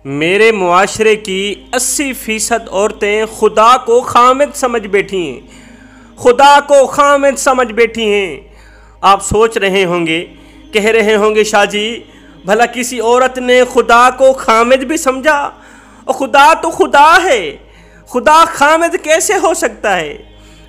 میرے معاشرے کی 80% عورتیں خدا کو خامد سمجھ بیٹھی ہیں، خدا کو خامد سمجھ بیٹھی ہیں۔ آپ سوچ رہے ہوں گے، کہہ رہے ہوں گے شاہ جی بھلا کسی عورت نے خدا کو خامد بھی سمجھا؟ اور خدا تو خدا ہے، خدا خامد کیسے ہو سکتا ہے؟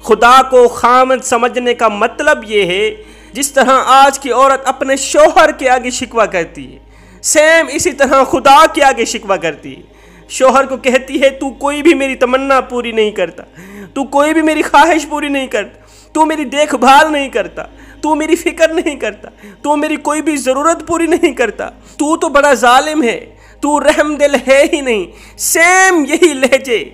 خدا کو خامد سمجھنے کا مطلب یہ ہے جس طرح آج کی عورت اپنے شوہر کے آگے شکوہ کرتی ہے، سیم اسی طرح خدا کے آگے شکوہ کرتی ہے۔ شوہر کو کہتی ہے تو کوئی بھی میری تمنا پوری نہیں کرتا، تو کوئی بھی میری خواہش پوری نہیں کرتا، تو میری دیکھ بھال نہیں کرتا، تو میری فکر نہیں کرتا، تو میری کوئی بھی ضرورت پوری نہیں کرتا، تو بڑا ظالم ہے، تو رحم دل ہے ہی نہیں۔ سیم یہی لہجے،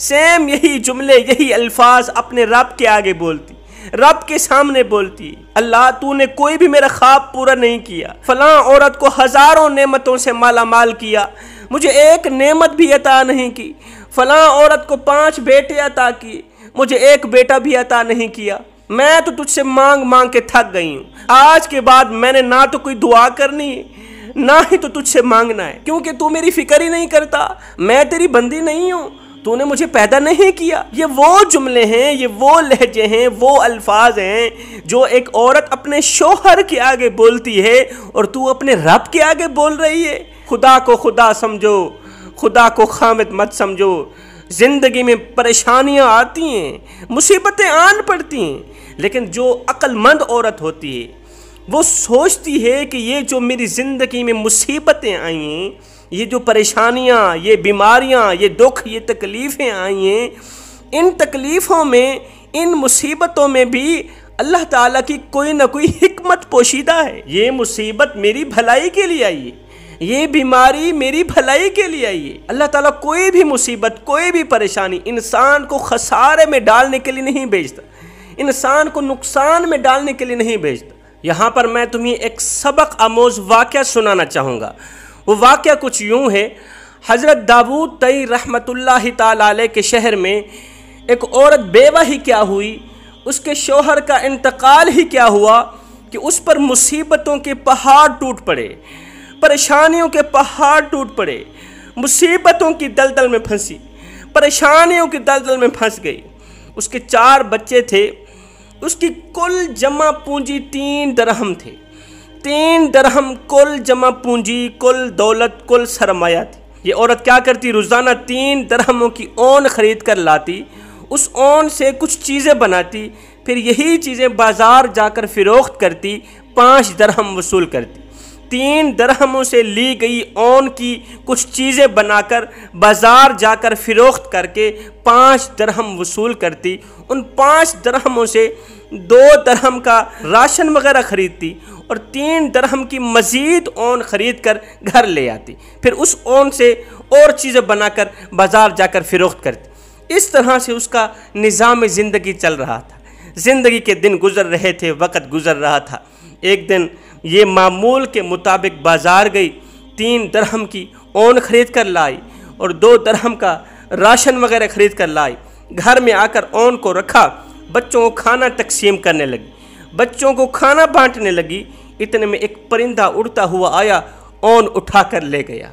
سیم یہی جملے، یہی الفاظ اپنے رب کے آگے بولتی، رب کے سامنے بولتی۔ اللہ تو نے کوئی بھی میرا خواب پورا نہیں کیا، فلاں عورت کو ہزاروں نعمتوں سے مالا مال کیا، مجھے ایک نعمت بھی عطا نہیں کی، فلاں عورت کو 5 بیٹے عطا کیے، مجھے ایک بیٹا بھی عطا نہیں کیا۔ میں تو تجھ سے مانگ مانگ کے تھک گئی ہوں، آج کے بعد میں نے نہ تو کوئی دعا کرنی ہے نہ ہی تو تجھ سے مانگنا ہے، کیونکہ تو میری فکر ہی نہیں کرتا، میں تیری بندی نہیں ہوں، تو نے مجھے پیدا نہیں کیا۔ یہ وہ جملے ہیں، یہ وہ لہجے ہیں، وہ الفاظ ہیں جو ایک عورت اپنے شوہر کے آگے بولتی ہے اور تو اپنے رب کے آگے بول رہی ہے۔ خدا کو خدا سمجھو، خدا کو خامد مت سمجھو۔ زندگی میں پریشانیاں آتی ہیں، مصیبتیں آن پڑتی ہیں، لیکن جو عقل مند عورت ہوتی ہے وہ سوچتی ہے کہ یہ جو میری زندگی میں مصیبتیں آئی ہیں، یہ جو پریشانیاں، یہ بیماریاں، یہ دکھ، یہ تکلیفیں آئی ہیں، ان تکلیفوں میں، ان مصیبتوں میں بھی اللہ تعالیٰ کی کوئی نہ کوئی حکمت پوشیدہ ہے۔ یہ مصیبت میری بھلائی کے لیے آئی ہے، یہ بیماری میری بھلائی کے لیے آئی ہے۔ اللہ تعالیٰ کوئی بھی مصیبت، کوئی بھی پریشانی انسان کو خسارے میں ڈالنے کے لیے نہیں بھیجتا، انسان کو نقصان میں ڈالنے کے لیے نہیں بھیجتا۔ یہاں پر میں تمہیں ایک سبق آموز واقعہ سنانا چاہوں گا۔ وہ واقعہ کچھ یوں ہے، حضرت داؤد طئی رحمۃ اللہ تعالیٰ علیہ کے شہر میں ایک عورت بیوہ ہی کیا ہوئی، اس کے شوہر کا انتقال ہی کیا ہوا کہ اس پر مصیبتوں کے پہاڑ ٹوٹ پڑے، پریشانیوں کے پہاڑ ٹوٹ پڑے، مصیبتوں کی دلدل میں پھنسی، پریشانیوں کی دلدل میں پھنس گئی۔ اس کے 4 بچے تھے، اس کی کل جمع پونجی 3 درہم تھے، 3 درہم کل جمع پونجی، کل دولت، کل سرمایہ تھی۔ یہ عورت کیا کرتی؟ روزانہ 3 درہموں کی اون خرید کر لاتی، اس اون سے کچھ چیزیں بناتی، پھر یہی چیزیں بازار جا کر فروخت کرتی، 5 درہم وصول کرتی۔ 3 درہموں سے لی گئی اون کی کچھ چیزیں بنا کر بازار جا کر فروخت کر کے 5 درہم وصول کرتی، ان 5 درہموں سے 2 درہم کا راشن وغیرہ خریدتی اور 3 درہم کی مزید اون خرید کر گھر لے آتی، پھر اس اون سے اور چیزیں بنا کر بازار جا کر فروخت کرتی۔ اس طرح سے اس کا نظام زندگی چل رہا تھا، زندگی کے دن گزر رہے تھے، وقت گزر رہا تھا۔ ایک دن یہ معمول کے مطابق بازار گئی، 3 درہم کی اون خرید کر لائی اور 2 درہم کا راشن وغیرہ خرید کر لائی۔ گھر میں آ کر اون کو رکھا، بچوں کو کھانا تقسیم کرنے لگی، بچوں کو کھانا بانٹنے لگی۔ اتنے میں ایک پرندہ اڑتا ہوا آیا، اون اٹھا کر لے گیا۔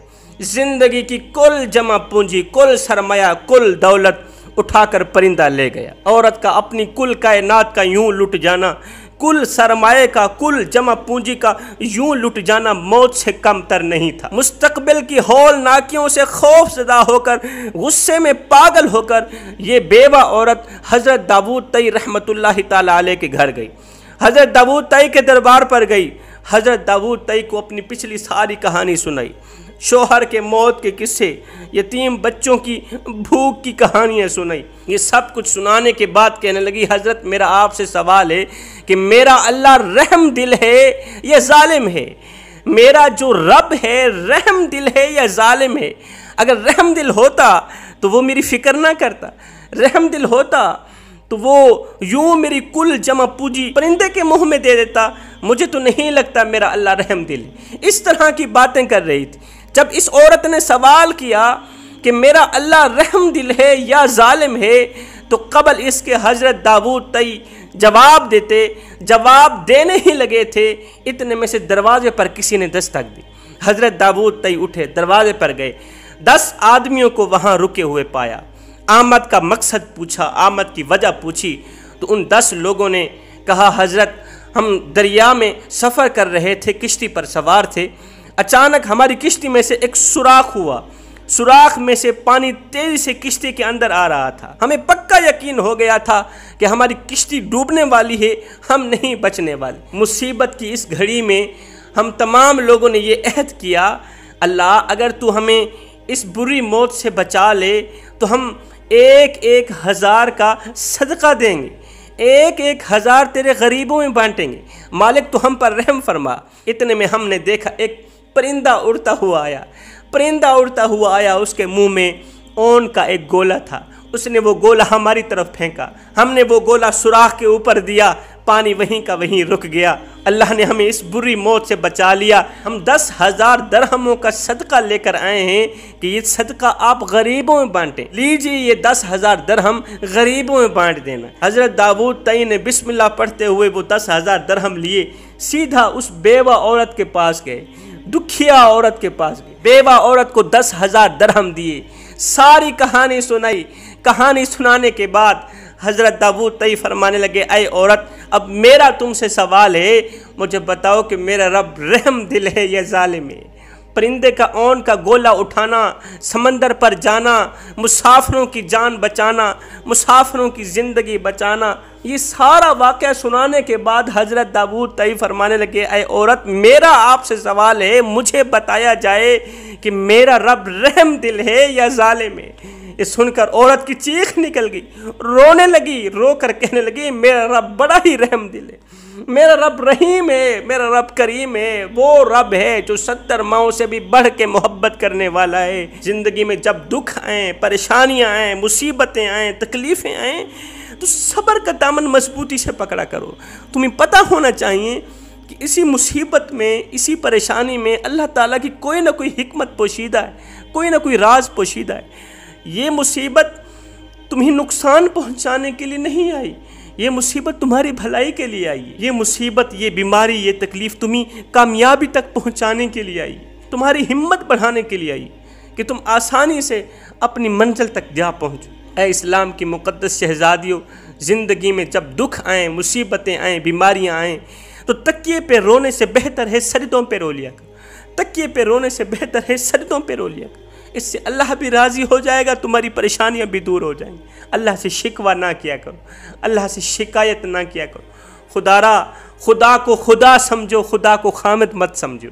زندگی کی کل جمع پونجی، کل سرمایہ، کل دولت اٹھا کر پرندہ لے گیا۔ عورت کا اپنی کل کائنات کا یوں لٹ جانا، کل سرمایہ کا، کل جمع پونجی کا یوں لٹ جانا موت سے کم تر نہیں تھا۔ مستقبل کی ہولناکیوں سے خوف زدہ ہو کر، غصے میں پاگل ہو کر یہ بیوہ عورت حضرت داؤد طئی رحمۃ اللہ تعالیٰ علیہ کے گھر گئی، حضرت داؤد طئی کے دربار پر گئی، حضرت داؤد طئی کو اپنی پچھلی ساری کہانی سنائی، شوہر کے موت کے قصے، یتیم بچوں کی بھوک کی کہانیاں سنائی۔ یہ سب کچھ سنانے کے بعد کہنے لگی حضرت میرا آپ سے سوال ہے کہ میرا اللہ رحم دل ہے یا ظالم ہے؟ میرا جو رب ہے رحم دل ہے یا ظالم ہے؟ اگر رحم دل ہوتا تو وہ میری فکر نہ کرتا، رحم دل ہوتا تو وہ یوں میری کل جمع پونجی پرندے کے منہ میں دے دیتا۔ مجھے تو نہیں لگتا میرا اللہ رحم دل ہے۔ اس طرح کی باتیں کر رہی تھی۔ جب اس عورت نے سوال کیا کہ میرا اللہ رحم دل ہے یا ظالم ہے، تو قبل اس کے حضرت داؤد طئی جواب دیتے، جواب دینے ہی لگے تھے، اتنے میں سے دروازے پر کسی نے دستک دی۔ حضرت داؤد طئی اٹھے، دروازے پر گئے، 10 آدمیوں کو وہاں رکے ہوئے پایا، آمد کا مقصد پوچھا، آمد کی وجہ پوچھی تو ان 10 لوگوں نے کہا حضرت ہم دریا میں سفر کر رہے تھے، کشتی پر سوار تھے، اچانک ہماری کشتی میں سے ایک سوراخ ہوا، سوراخ میں سے پانی تیزی سے کشتی کے اندر آ رہا تھا، ہمیں پکا یقین ہو گیا تھا کہ ہماری کشتی ڈوبنے والی ہے، ہم نہیں بچنے والے۔ مصیبت کی اس گھڑی میں ہم تمام لوگوں نے یہ عہد کیا، اللہ اگر تو ہمیں اس بری موت سے بچا لے تو ہم 1,000 کا صدقہ دیں گے، 1,000 تیرے غریبوں میں بانٹیں گے، مالک تو ہم پر رحم فرما۔ اتنے میں ہم نے دیکھا ایک پرندہ اڑتا ہوا آیا، اس کے منہ میں اون کا ایک گولا تھا، اس نے وہ گولا ہماری طرف پھینکا، ہم نے وہ گولا سوراخ کے اوپر دیا، پانی وہیں کا وہیں رک گیا، اللہ نے ہمیں اس بری موت سے بچا لیا۔ ہم 10,000 درہموں کا صدقہ لے کر آئے ہیں کہ یہ صدقہ آپ غریبوں میں بانٹیں، لیجئے یہ 10,000 درہم غریبوں میں بانٹ دینا۔ حضرت داؤد طئی نے بسم اللہ پڑھتے ہوئے وہ 10,000 درہم لیے، سیدھا اس بیوہ عورت کے پاس گئے، دکھیا عورت کے پاس گئے، بیوہ عورت کو 10,000 درہم دیے، ساری کہانی سنائی۔ کہانی سنانے کے بعد حضرت داؤد طئی فرمانے لگے، اے عورت اب میرا تم سے سوال ہے، مجھے بتاؤ کہ میرا رب رحم دل ہے یا ظالم ہے؟ پرندے کا اون کا گولا اٹھانا، سمندر پر جانا، مسافروں کی جان بچانا، مسافروں کی زندگی بچانا، یہ سارا واقعہ سنانے کے بعد حضرت داؤد طئی فرمانے لگے، اے عورت میرا آپ سے سوال ہے، مجھے بتایا جائے کہ میرا رب رحم دل ہے یا ظالم ہے؟ یہ سن کر عورت کی چیخ نکل گئی، رونے لگی، رو کر کہنے لگی میرا رب بڑا ہی رحم دل ہے، میرا رب رحیم ہے، میرا رب کریم ہے، وہ رب ہے جو 70 ماؤں سے بھی بڑھ کے محبت کرنے والا ہے۔ زندگی میں جب دکھ آئیں، پریشانیاں آئیں، مصیبتیں آئیں، تکلیفیں آئیں تو صبر کا دامن مضبوطی سے پکڑا کرو۔ تمہیں پتہ ہونا چاہیے کہ اسی مصیبت میں، اسی پریشانی میں اللہ تعالیٰ کی کوئی نہ کوئی حکمت پوشیدہ ہے، کوئی نہ کوئی راز پوشیدہ ہے۔ یہ مصیبت تمہیں نقصان پہنچانے کے لیے نہیں آئی، یہ مصیبت تمہاری بھلائی کے لیے آئی، یہ مصیبت، یہ بیماری، یہ تکلیف تمہیں کامیابی تک پہنچانے کے لیے آئی، تمہاری ہمت بڑھانے کے لیے آئی کہ تم آسانی سے اپنی منزل تک جا پہنچو۔ اے اسلام کی مقدس شہزادیوں، زندگی میں جب دکھ آئیں، مصیبتیں آئیں، بیماریاں آئیں تو تکیے پہ رونے سے بہتر ہے سجدوں پہ رو لیا کرو، تکیے پہ رونے سے بہتر ہے سجدوں پہ رو لیا کرو، اس سے اللہ بھی راضی ہو جائے گا، تمہاری پریشانیاں بھی دور ہو جائیں گی۔ اللہ سے شکوہ نہ کیا کرو، اللہ سے شکایت نہ کیا کرو، خدا کو خدا سمجھو، خدا کو خامد مت سمجھو۔